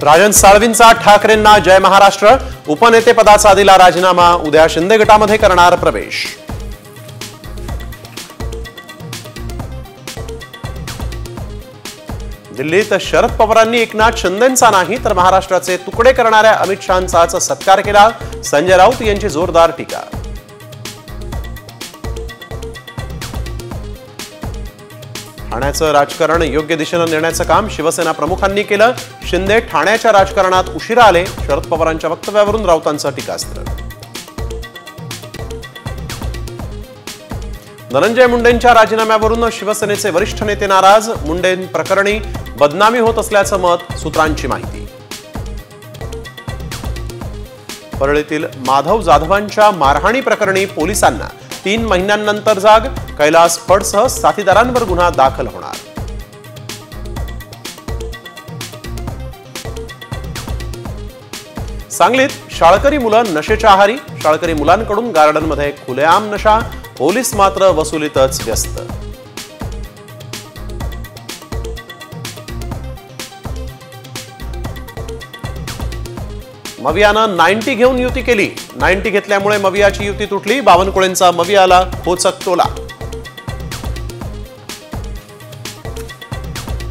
राजन साळवींचा ठाकरेंना जय महाराष्ट्र, उपनेतेपदाचा दिला राजीनामा, उद्या शिंदे गटामध्ये करणार प्रवेश। दिल्लीत शरद पवारांनी एकनाथ शिंदेंचा नाही तर महाराष्ट्राचे तुकडे करणाऱ्या अमित शहांचाच सत्कार केला, संजय राऊत यांची जोरदार टीका। ठाण्याचं राजकारण योग्य दिशेने नेण्याचं काम शिवसेना प्रमुखांनी केलं, शिंदे ठाण्याच्या राजकारणात उशिरा आले, शरद पवारांच्या वक्तव्यावरून राऊतांचं टीकास्त्र। धनंजय मुंडेंच्या राजीनाम्यावरून शिवसेनेचे वरिष्ठ नेते नाराज, मुंडे प्रकरणी बदनामी होत असल्याचं मत, सूत्रांची माहिती। परळीतील माधव जाधवांच्या मारहाणी प्रकरणी पोलिसांना 3 महिन्यांनंतर जाग, कैलास फडसह साथीदारांवर गुन्हा दाखल होणार। सांगलीत शाळकरी मुलं नशेच्या आहारी, शाळकरी मुलांकडून गार्डनमध्ये खुलेआम नशा, पोलीस मात्र वसुलीतच व्यस्त। मवियानं 90 घेऊन युती केली, 90 घेतल्यामुळे मवियाची युती तुटली, बावनकुळेंचा मवियाला खोचक टोला।